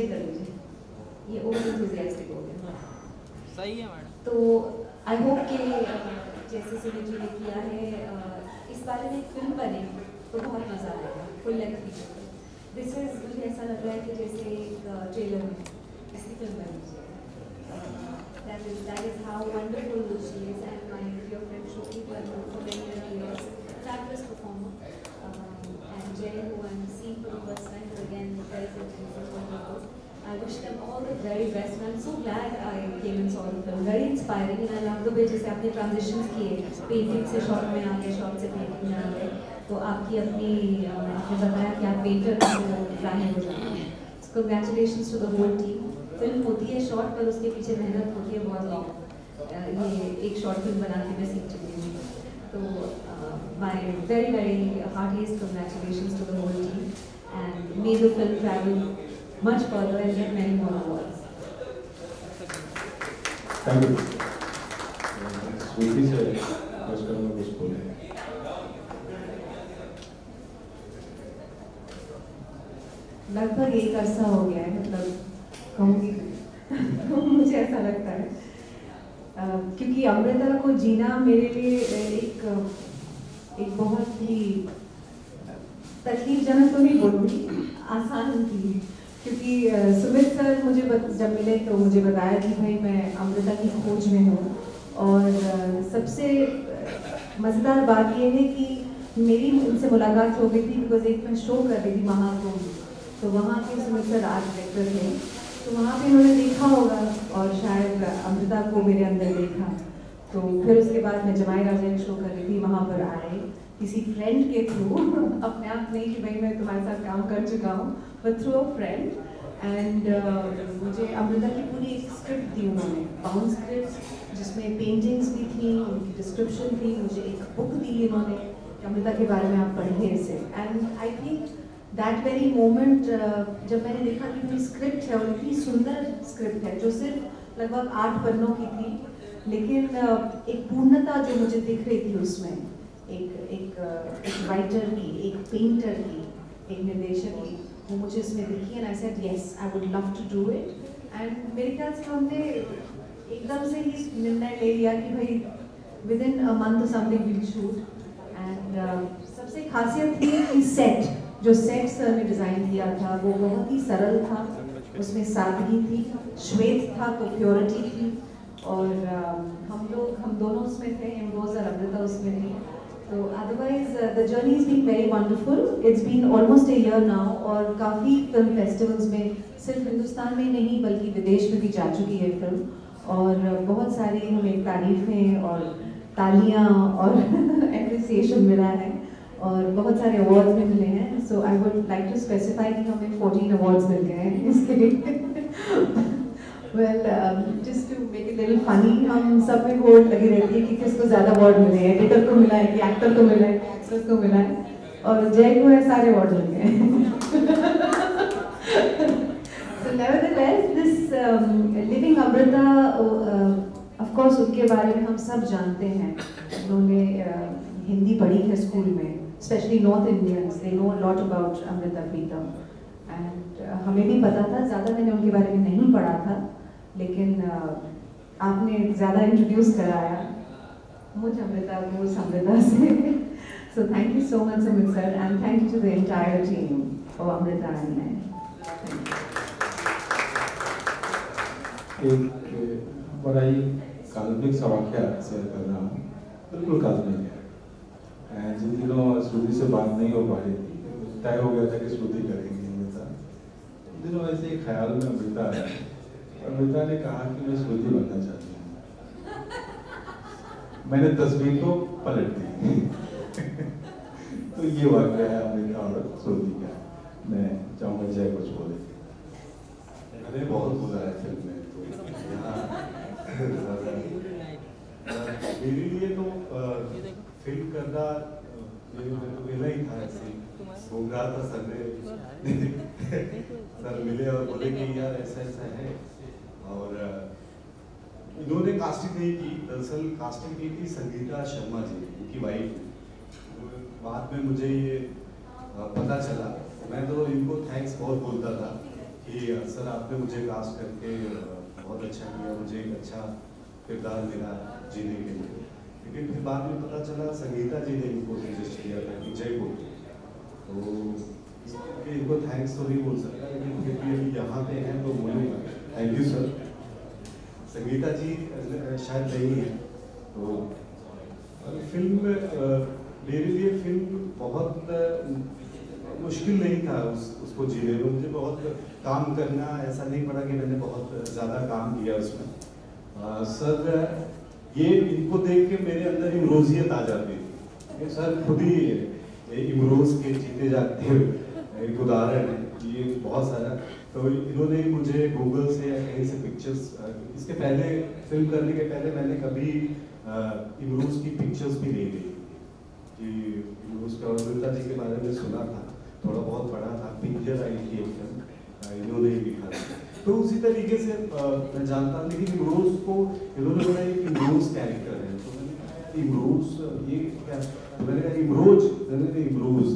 कर लीजिए, ये ओवर एंथुसियास्टिक हो गया। सही है मैडम। तो आई होप कि जैसे सुनील जी ने किया है, इस बारे में एक फिल्म बने तो बहुत मज़ा आएगा, full length feature. This is, मुझे ऐसा लग रहा है कि जैसे एक ट्रेलर में ऐसी फिल्म बनी है। That is how wonderful she is, and my dear friend Shruti, who I've known for many years, fabulous performer. And Jay, who I'm seeing for the first time, but again, very good and wonderful. I wish them all the very best, and I'm so glad I came and saw the film. Very inspiring, and I love the way जैसे आपने transitions किए, painting से shot में आ गए, shot से painting में आ गए, तो आपकी अपनी आपने बताया कि आप painter को जाने हो जाते हैं। So congratulations to the whole team. Film होती है शॉर्ट, पर उसके पीछे मेहनत होती है बहुत लॉन्ग। ये एक शॉर्ट फिल्म बना के मैं सीख चुकी हूँ। तो my very very heartiest congratulations to the whole team, and may the film travel much further and get many more awards. Thank you. Shruti sir, कुछ करना कुछ बोले। लगभग एक अरसा हो गया है, मतलब कहूँगी मुझे ऐसा लगता है, क्योंकि अमृता को जीना मेरे लिए एक बहुत ही तकलीफजनक तो नहीं बोलूँगी, आसान थी। क्योंकि सुमित सर मुझे जब मिले तो मुझे बताया कि भाई मैं अमृता की खोज में हूँ, और सबसे मज़ेदार बात ये है कि मेरी उनसे मुलाकात हो गई थी बिकॉज एक मैं शो कर रही थी महाकुंभ, तो वहाँ के सुमित सर आर्ट डायरेक्टर थे, तो वहाँ पे उन्होंने देखा होगा और शायद अमृता को मेरे अंदर देखा। तो फिर उसके बाद मैं जमाई राजा एक शो कर रही थी, वहाँ पर आए किसी फ्रेंड के थ्रू, अपने आप नहीं कि भाई मैं तुम्हारे साथ काम कर चुका हूँ, but through a friend. And मुझे अमृता की पूरी एक स्क्रिप्ट दी उन्होंने, बाउंड स्क्रिप्ट, जिसमें पेंटिंग्स भी थी, उनकी डिस्क्रिप्शन थी, मुझे एक बुक दी इन्होंने कि अमृता के बारे में आप पढ़िए इसे। And I think that very moment, जब मैंने देखा कि मेरी स्क्रिप्ट है और इतनी सुंदर स्क्रिप्ट है जो सिर्फ लगभग 8 पन्नों की थी, लेकिन एक पूर्णता जो मुझे दिख रही थी उसमें, एक राइटर की, एक पेंटर की, एक निर्देशक की, वो मुझे इसमें दिखी। And I said yes, I would love to do it. And मेरे ख्याल से हमने एकदम से ही निर्णय ले लिया कि भाई with in a month something will shoot. And सबसे खासियत थी कि सेट, जो सेट सर ने डिज़ाइन किया था वो बहुत ही सरल था, उसमें सादगी थी, श्वेत था तो प्योरिटी थी, और हम दोनों उसमें थे, इमरोज और अमृता उसमें थी। तो otherwise the journey is been very wonderful. It's been almost a year now, और काफ़ी फिल्म फेस्टिवल्स में सिर्फ हिंदुस्तान में नहीं बल्कि विदेश में भी जा चुकी है फिल्म, और बहुत सारी हमें तारीफ़ें और तालियाँ और एप्रिसिएशन मिला है, और बहुत सारे अवार्ड्स भी मिले हैं। So I would like to specify कि हमें 14 अवार्ड्स मिल गए हैं इसके लिए। Well, just to make it little funny, हम सब में होड़ लगी रहती है कि किसको ज़्यादा अवार्ड मिले हैं, एडिटर को मिला है कि एक्टर को मिला है, एक्ट्रेस को मिला है, और जय को है सारे अवार्ड मिल गए हैं। So nevertheless, this living Amrita, of course उनके बारे में हम सब जानते हैं, उन्होंने हिंदी पढ़ी है स्कूल में, specially north Indians, they know a lot about Amrita Pritam. And हमें भी पता था, ज़्यादा मैंने उनके बारे में नहीं पढ़ा था, लेकिन आपने ज़्यादा इंट्रोड्यूस कराया मुझे अमृता को उस अमृता से। So thank you so much Sumit sir, and thank you to the entire team of Amrita and मैं। एक बड़ा ही काल्पनिक सा वाक़या शेयर कर रहा हूँ, बिल्कुल काल्पनिक है। जिन दिनों श्रुति से बात नहीं हो पा रही थी, तय हो गया था कि श्रुति करेंगी अमृता। उन दिनों ऐसे ही ख्याल में अमृता आया, अमृता ने कहा कि मैं श्रुति बनना चाहती हूँ। मैंने तस्वीर को पलट दी। तो ये वाक़या है अमृता और श्रुति का। मैं चाहूँगा जय कुछ बोले। मैंने बहुत बोला है फिल्म में, तो यहाँ मेरे लिए तो फिल्म करना मेरे तो मिला ही था, ऐसे घूम रहा था सर मिले और बोले कि यार ऐसा ऐसा है। और इन्होंने कास्टिंग नहीं की, दरअसल कास्टिंग की थी संगीता शर्मा जी, उनकी वाइफ। बाद में मुझे ये पता चला, मैं तो इनको थैंक्स बहुत बोलता था कि सर आपने मुझे कास्ट करके बहुत अच्छा किया, मुझे एक अच्छा किरदार मिला जीने के लिए। लेकिन फिर बाद में पता चला संगीता जी ने इनको सजेस्ट किया था कि जय बोल, तो इनको थैंक्स तो नहीं बोल सकता, लेकिन फिर भी अभी यहाँ पे हैं तो बोलूँगा थैंक यू सर। संगीता जी शायद नहीं है, तो फिल्म मेरे लिए फिल्म बहुत मुश्किल नहीं था उसको जीने में। मुझे बहुत काम करना ऐसा नहीं पड़ा कि मैंने बहुत ज़्यादा काम किया उसमें। सर ये इनको देख के मेरे अंदर इमरोजियत आ जाती थी। सर खुद ही इमरोज के जीते जाते हुए एक उदाहरण है ये बहुत सारा। तो इन्होंने मुझे गूगल से या कहीं से पिक्चर्स, इसके पहले फिल्म करने के पहले मैंने कभी इमरोज की पिक्चर्स भी नहीं देखी कि इमरोज का अमृता जी के बारे में सुना था, थोड़ा बहुत पढ़ा था, पिक्चर आई थी एक फिल्म इन्होंने ही लिखा था, तो उसी तरीके से मैं जानता। लेकिन इमरोज को इन्होंने बोला एक इमरोज कैरेक्टर है, तो मैंने कहा यार इमरोज ये क्या, तो मैंने कहा इमरोज, मैंने कहा इमरोज,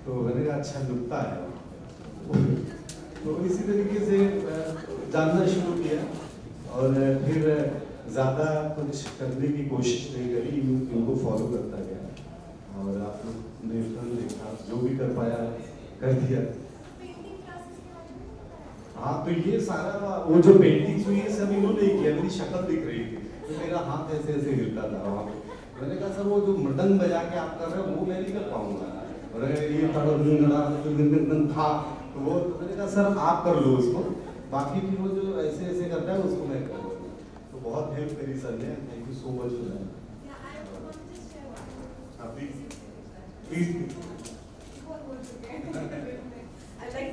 तो मैंने कहा अच्छा नुक्ता है। तो इसी तरीके से जानना शुरू किया और फिर ज़्यादा कुछ करने की कोशिश नहीं करी, इनको फॉलो करता गया और आप लोग ने फिल्म देखा, जो भी कर पाया कर दिया। हाँ, तो ये सारा वो जो पेंटिंग्स हुई है सब इन्होंने किया। मेरी शक्ल दिख रही थी तो मेरा हाथ ऐसे ऐसे हिलता था वहाँ पे। मैंने कहा सर वो जो मृदंग बजा के आप कर रहे हो वो मैं नहीं कर पाऊंगा, और ये था तो वो, तो मैंने कहा सर आप कर लो उसको, बाकी फिर वो जो ऐसे ऐसे करता है उसको मैं कर लूँगा। तो बहुत हेल्प करी सर ने, thank you so much for that.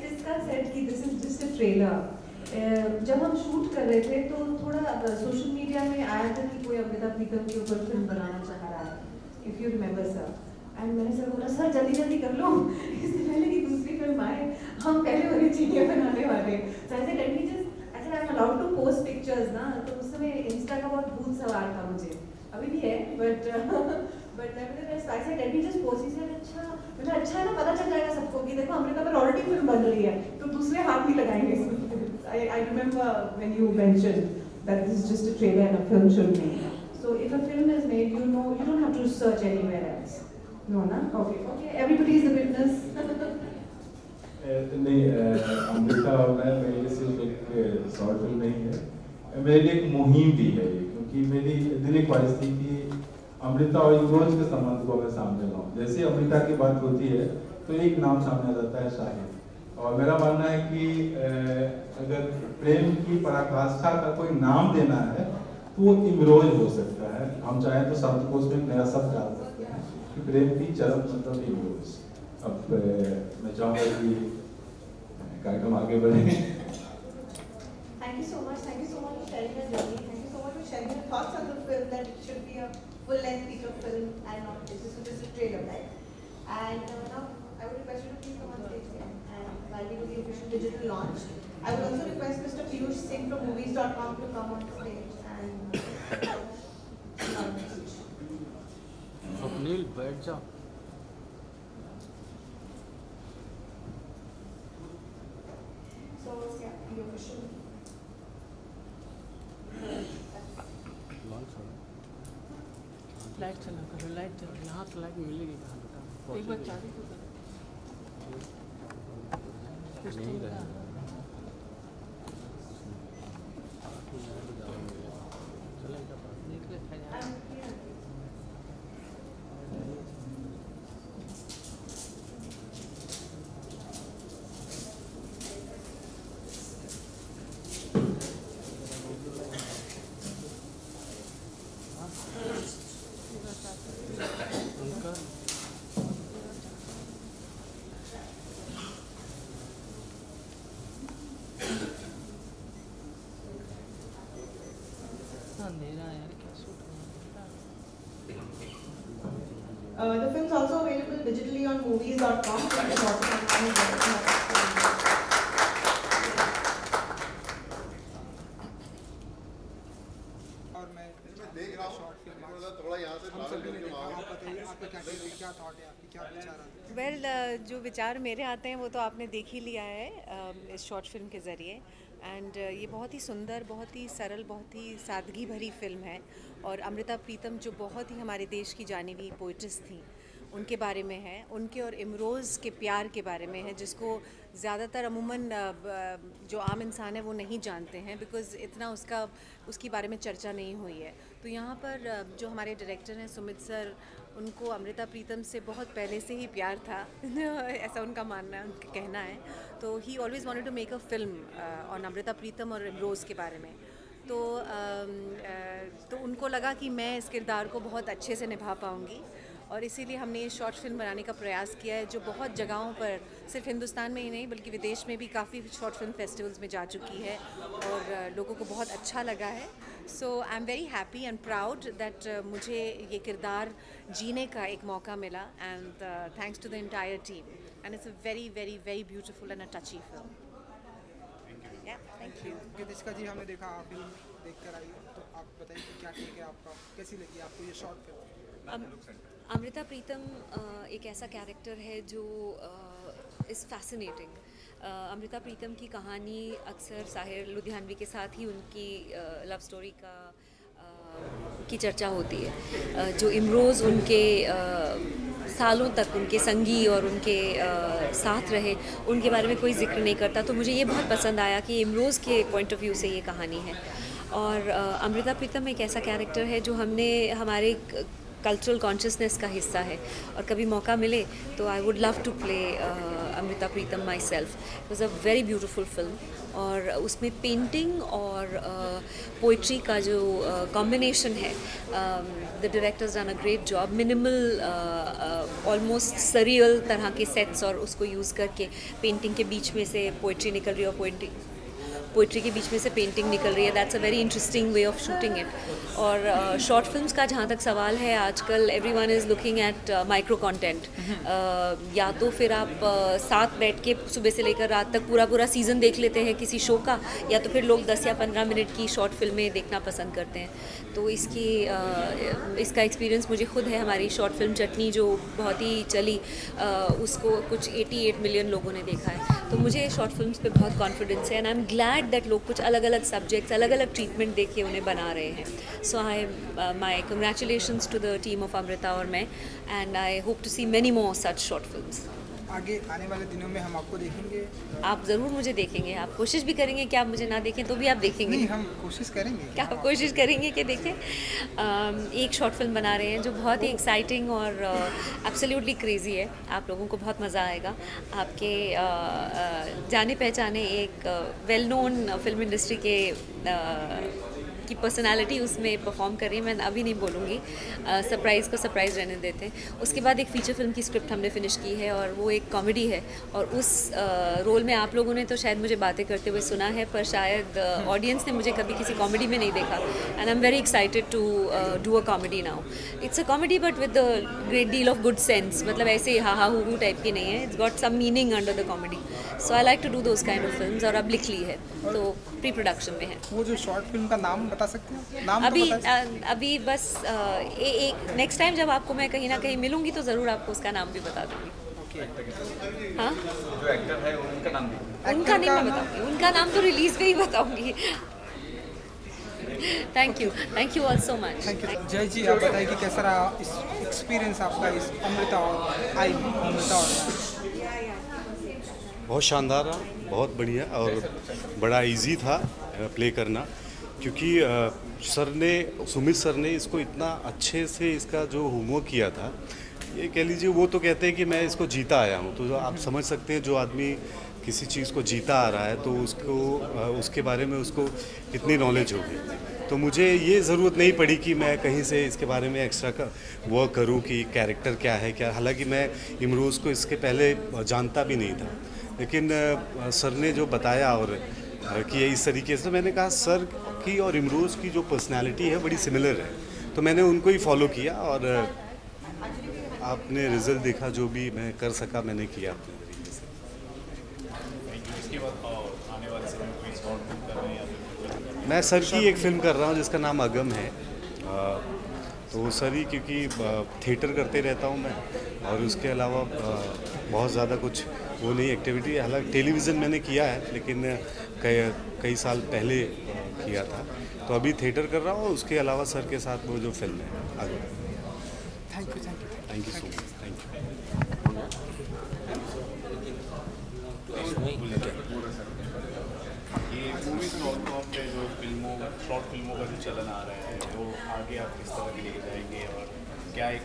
जिसका सेट कि this is just a trailer. जब हम शूट कर रहे थे तो थोड़ा सोशल मीडिया में आया था कि कोई अमृता प्रीतम के ऊपर फिल्म बनाना चाह रहा है, if you remember sir. And मैंने सर बोला सर जल्दी जल्दी कर लो, इससे पहले कि दूसरी फिल्म आए हम पहले वाली चीजें बनाने वाले। सो ऐसे let me just, I am allowed to post pictures ना, तो उस समय इंस्टा का बहुत भूत सवार था मुझे, अभी भी है, but nevertheless I said let me just post. He said अच्छा, मतलब अच्छा है ना, पता चल जाएगा सबको कि देखो अमृता पर ऑलरेडी फिल्म बन रही है, तो दूसरे हाथ भी लगाएंगे इसमें। I remember when you mentioned that this is just a trailer and a film should be. So if a film is made, you know, you don't have to search anywhere else. No, na? Okay, okay. Everybody is a witness. नहीं, अमृता और मैं, मेरे लिए सिर्फ एक short film नहीं है, मेरे लिए एक मुहिम भी है, क्योंकि मेरी दिली ख्वाहिश थी कि अमृता और इमरोज के संबंध को मैं सामने लाऊं। जैसे अमृता की बात होती है तो एक नाम सामने आ जाता है शाहिद, और मेरा मानना है कि अगर प्रेम की पराकाष्ठा का कोई नाम देना है तो वो इमरोज हो सकता है। हम चाहें तो शब्दकोश में नया शब्द डाल सकते हैं कि प्रेम की चरम मतलब इमरोज। अब मैं चाहूँगा कि कार्यक्रम आगे बढ़े। Thank you so much for sharing your journey. Thank you so much for sharing your thoughts on the film, that it should be a full-length feature film and not just a trailer, right? And now I would request you to please come on stage again. And while we do the official digital launch, I would also request Mr. Piyush Singh from movies.com to come on stage and Swapnil बैठ जाओ। so yeah, the official. Light चला करो, light चला, यहाँ तो light मिलेगी कहाँ बेटा? एक बार चाबी तो करो। कुछ तो बता। चलेगा पास, देख ले खाया। The film is also available digitally on movies.com. और मैं देख रहा हूँ थोड़ा यहाँ से क्या थॉट है आपकी, क्या विचार है? वेल जो विचार मेरे आते हैं वो तो आपने देख ही लिया है इस शॉर्ट फिल्म के ज़रिए। एंड ये बहुत ही सुंदर, बहुत ही सरल, बहुत ही सादगी भरी फिल्म है। और अमृता प्रीतम जो बहुत ही हमारे देश की जानी हुई पोइट्रेस थी, उनके बारे में है, उनके और इमरोज़ के प्यार के बारे में है, जिसको ज़्यादातर अमूमन जो आम इंसान है वो नहीं जानते हैं, बिकॉज़ इतना उसकी बारे में चर्चा नहीं हुई है। तो यहाँ पर जो हमारे डायरेक्टर हैं सुमित सर, उनको अमृता प्रीतम से बहुत पहले से ही प्यार था ऐसा उनका मानना, उनका कहना है। तो he always wanted to make a film on Amrita Pritam और इमरोज़ के बारे में। तो उनको लगा कि मैं इस किरदार को बहुत अच्छे से निभा पाऊँगी, और इसीलिए हमने ये शॉर्ट फिल्म बनाने का प्रयास किया है, जो बहुत जगहों पर, सिर्फ हिंदुस्तान में ही नहीं बल्कि विदेश में भी काफ़ी शॉर्ट फिल्म फेस्टिवल्स में जा चुकी है और लोगों को बहुत अच्छा लगा है। So I am very happy and proud that मुझे ये किरदार जीने का एक मौका मिला, and thanks to the entire team, and it's a very very very beautiful and a touchy film. Thank you. Kritika ji, हमने देखा आप फिल्म देख कर आई, तो आप बताइए कि क्या ठीक है आपका, कैसी लगी आपको ये शॉर्ट फिल्म? अमृता प्रीतम एक ऐसा कैरेक्टर है जो इज़ फैसिनेटिंग। अमृता प्रीतम की कहानी अक्सर साहिर लुधियानवी के साथ ही उनकी लव स्टोरी की चर्चा होती है। जो इमरोज़ उनके सालों तक उनके संगी और उनके साथ रहे, उनके बारे में कोई जिक्र नहीं करता। तो मुझे ये बहुत पसंद आया कि इमरोज़ के पॉइंट ऑफ व्यू से ये कहानी है। और अमृता प्रीतम एक ऐसा कैरेक्टर है जो हमारे कल्चरल कॉन्शियसनेस का हिस्सा है, और कभी मौका मिले तो I would love to play Amrita Pritam myself. It was a very beautiful film, और उसमें पेंटिंग और पोइट्री का जो कॉम्बिनेशन है, the director's done a great job. Minimal almost surreal तरह के सेट्स, और उसको यूज़ करके पेंटिंग के बीच में से पोइट्री निकल रही है और पोइट्री के बीच में से पेंटिंग निकल रही है। That's a very interesting way of shooting it. और शॉर्ट फिल्म्स का जहाँ तक सवाल है, आजकल everyone is looking at micro content. या तो फिर आप साथ बैठ के सुबह से लेकर रात तक पूरा सीज़न देख लेते हैं किसी शो का, या तो फिर लोग 10 या 15 मिनट की शॉर्ट फिल्में देखना पसंद करते हैं। तो इसका एक्सपीरियंस मुझे खुद है। हमारी शॉर्ट फिल्म चटनी जो बहुत ही चली, उसको कुछ 88 मिलियन लोगों ने देखा है। तो मुझे शॉर्ट फिल्म्स पे बहुत कॉन्फिडेंस है, and I am glad that लोग कुछ अलग अलग सब्जेक्ट्स, अलग अलग ट्रीटमेंट देख के उन्हें बना रहे हैं। So I my congratulations to the team of Amrita और मैं, and I hope to see many more such short films. आगे आने वाले दिनों में हम आपको देखेंगे? आप ज़रूर मुझे देखेंगे। आप कोशिश भी करेंगे कि आप मुझे ना देखें तो भी आप देखेंगे? नहीं, हम कोशिश करेंगे। क्या आप कोशिश करेंगे कि देखें? एक शॉर्ट फिल्म बना रहे हैं जो बहुत ही एक्साइटिंग और एब्सोल्युटली क्रेजी है। आप लोगों को बहुत मज़ा आएगा। आपके जाने पहचाने एक वेल नोन फिल्म इंडस्ट्री के की पर्सनालिटी उसमें परफॉर्म कर रही है। मैं अभी नहीं बोलूँगी, सरप्राइज़ को सरप्राइज़ रहने देते हैं। उसके बाद एक फ़ीचर फिल्म की स्क्रिप्ट हमने फिनिश की है, और वो एक कॉमेडी है, और उस रोल में आप लोगों ने तो शायद मुझे बातें करते हुए सुना है, पर शायद ऑडियंस ने मुझे कभी किसी कॉमेडी में नहीं देखा। And I am very excited to do a comedy now. It's a comedy but with a great deal of good sense, मतलब ऐसे हा हू टाइप की नहीं है। It's got some meaning under the comedy. So I like to do those kind of films, और अब लिख ली है, तो प्री प्रोडक्शन में है। वो जो शॉर्ट फिल्म का नाम बता सकते हैं? नाम अभी बस एक नेक्स्ट टाइम जब आपको मैं कहीं ना कहीं मिलूंगी तो ज़रूर आपको उसका नाम भी बता दूंगी। हाँ, जो एक्टर है उनका नाम भी? उनका नहीं मैं बताऊंगी, उनका नाम तो रिलीज पे ही बताऊंगी। Thank you all so much. जय जी, आप बताइए कि कैसा रहा इस एक्सपीरियंस आपका इस अमृता और बहुत शानदार रहा, बहुत बढ़िया, और बड़ा इजी था प्ले करना, क्योंकि सुमित सर ने इसको इतना अच्छे से इसका जो होमवर्क किया था, ये कह लीजिए, वो तो कहते हैं कि मैं इसको जीता आया हूँ। तो आप समझ सकते हैं, जो आदमी किसी चीज़ को जीता आ रहा है तो उसके बारे में उसको कितनी नॉलेज होगी। तो मुझे ये ज़रूरत नहीं पड़ी कि मैं कहीं से इसके बारे में एक्स्ट्रा वर्क करूँ कि कैरेक्टर क्या है क्या। हालांकि मैं इमरोज़ को इसके पहले जानता भी नहीं था, लेकिन सर ने जो बताया और कि इस तरीके से, तो मैंने कहा सर की और इमरोज़ की जो पर्सनालिटी है बड़ी सिमिलर है, तो मैंने उनको ही फॉलो किया, और आपने रिज़ल्ट देखा। जो भी मैं कर सका मैंने किया अपने तरीके से। मैं सर की एक फ़िल्म कर रहा हूँ जिसका नाम अगम है। तो वो सारी, क्योंकि थिएटर करते रहता हूँ मैं, और उसके अलावा बहुत ज़्यादा कुछ वो नहीं एक्टिविटी। हालांकि टेलीविज़न मैंने किया है, लेकिन कई साल पहले किया था। तो अभी थिएटर कर रहा हूँ, और उसके अलावा सर के साथ वो जो फिल्म है आगे। Thank you so much. Thank you. ये मूवीज.com पे जो शॉर्ट फिल्मों का जो चलन आ रहा है, वो आगे आप किस तरह के लेके जाएंगे, और क्या एक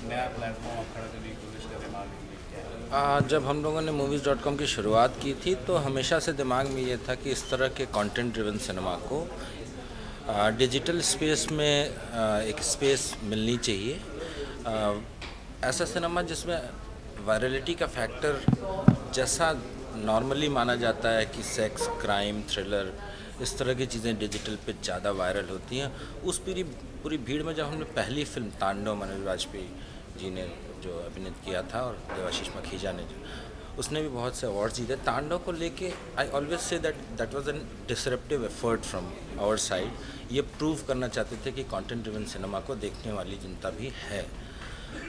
नया प्लेटफॉर्म आप खड़ा करने की कोशिश कर रहे हैं? जब हम लोगों ने मूवीज़.com की शुरुआत की थी तो हमेशा से दिमाग में ये था कि इस तरह के कंटेंट ड्रिवन सिनेमा को डिजिटल स्पेस में एक स्पेस मिलनी चाहिए। ऐसा सिनेमा जिसमें वायरलिटी का फैक्टर, जैसा नॉर्मली माना जाता है कि सेक्स, क्राइम, थ्रिलर, इस तरह की चीज़ें डिजिटल पे ज़्यादा वायरल होती हैं, उस पूरी भीड़ में जब हमने पहली फिल्म तांडव, मनोज वाजपेयी जी ने जो अभिनीत किया था, और देवाशीष मखीजा ने उसने भी बहुत से अवार्ड्स जीते। तांडव को लेके I always say that was an disruptive effort from our side. ये प्रूव करना चाहते थे कि कंटेंट ड्रिवन सिनेमा को देखने वाली जनता भी है।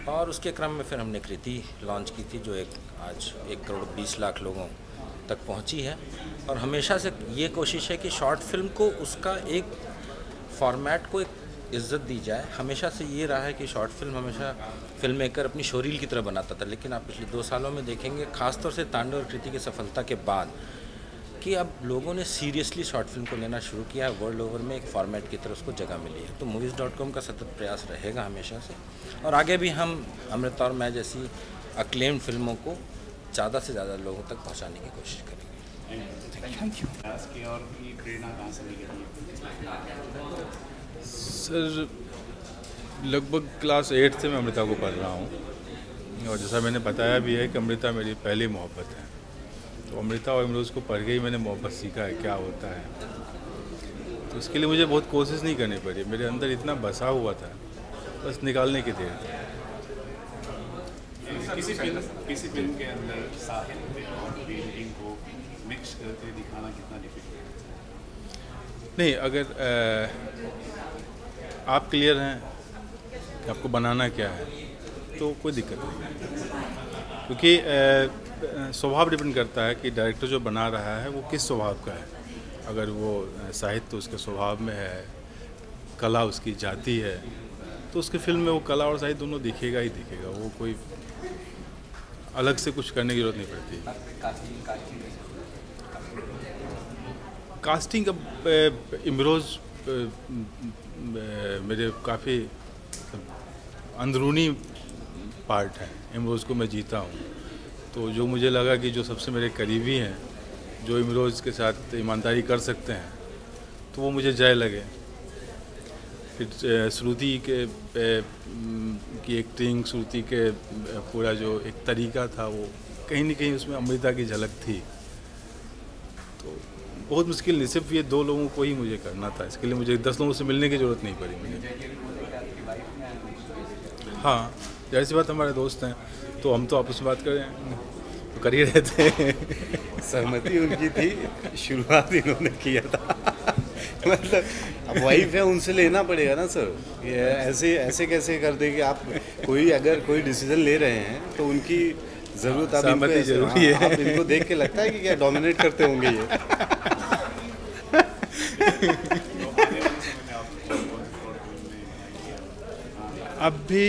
और उसके क्रम में फिर हमने कृति लॉन्च की थी, जो आज 1 करोड़ 20 लाख लोगों तक पहुंची है। और हमेशा से ये कोशिश है कि शॉर्ट फिल्म को, उसका एक फॉर्मेट को एक इज़्ज़त दी जाए। हमेशा से ये रहा है कि शॉर्ट फिल्म हमेशा फिल्म मेकर अपनी शोरील की तरह बनाता था, लेकिन आप पिछले 2 सालों में देखेंगे, खासतौर से तांडव और कृति की सफलता के बाद, कि अब लोगों ने सीरियसली शॉर्ट फिल्म को लेना शुरू किया है। वर्ल्ड ओवर में एक फॉर्मेट की तरह उसको जगह मिली है। तो मूवीज़.com का सतत प्रयास रहेगा हमेशा से, और आगे भी हम अमृता और मैं जैसी अक्लेम्ड फिल्मों को ज़्यादा से ज़्यादा लोगों तक पहुँचाने की कोशिश करेंगे। Thank you. और ये प्रेरणा कहाँ से मिली? सर, लगभग क्लास 8 से मैं अमृता को पढ़ रहा हूँ, और जैसा मैंने बताया भी है कि अमृता मेरी पहली मोहब्बत है। तो अमृता और इमरोज़ को पढ़ के ही मैंने मोहब्बत सीखा है क्या होता है। तो उसके लिए मुझे बहुत कोशिश नहीं करनी पड़ी, मेरे अंदर इतना बसा हुआ था, बस निकालने की देर थी। किसी फिल्म के अंदर साहित्य और पेंटिंग को मिक्स करके दिखाना कितना डिफिकल्ट है? नहीं, अगर आप क्लियर हैं कि आपको बनाना क्या है तो कोई दिक्कत नहीं, क्योंकि स्वभाव डिपेंड करता है कि डायरेक्टर जो बना रहा है वो किस स्वभाव का है। अगर वो साहित्य उसके स्वभाव में है, कला उसकी जाती है, तो उसकी फिल्म में वो कला और साहित्य दोनों दिखेगा ही दिखेगा। वो कोई अलग से कुछ करने की जरूरत नहीं पड़ती। कास्टिंग, अब इमरोज़ मेरे काफ़ी अंदरूनी पार्ट है। इमरोज़ को मैं जीता हूँ, तो जो मुझे लगा कि जो सबसे मेरे करीबी हैं, जो इमरोज़ के साथ ईमानदारी कर सकते हैं, तो वो मुझे जय लगे। फिर श्रुति की एक्टिंग, श्रुति के पूरा जो एक तरीका था, वो कहीं न कहीं उसमें अमृता की झलक थी। तो बहुत मुश्किल नहीं, सिर्फ ये 2 लोगों को ही मुझे करना था। इसके लिए मुझे 10 लोगों से मिलने की ज़रूरत नहीं पड़ी मुझे। हाँ, जाहिर सी बात, हमारे दोस्त हैं तो हम तो आपस में बात कर रहे हैं, तो कर ही रहते हैं। सहमति उनकी थी, शुरुआत इन्होंने किया था। मतलब अब वाइफ है, उनसे लेना पड़ेगा ना सर। ये ऐसे कैसे कर देंगे आप? अगर कोई डिसीजन ले रहे हैं तो उनकी ज़रूरत, आप सहमति जरूरी है। आप इनको देख के लगता है कि क्या डोमिनेट करते होंगे ये। अब भी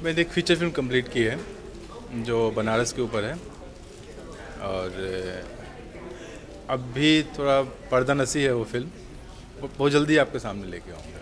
मैंने एक फीचर फिल्म कंप्लीट की है जो बनारस के ऊपर है, और अब भी थोड़ा पर्दा नसी है वो फिल्म, बहुत जल्दी आपके सामने लेके आऊँगा।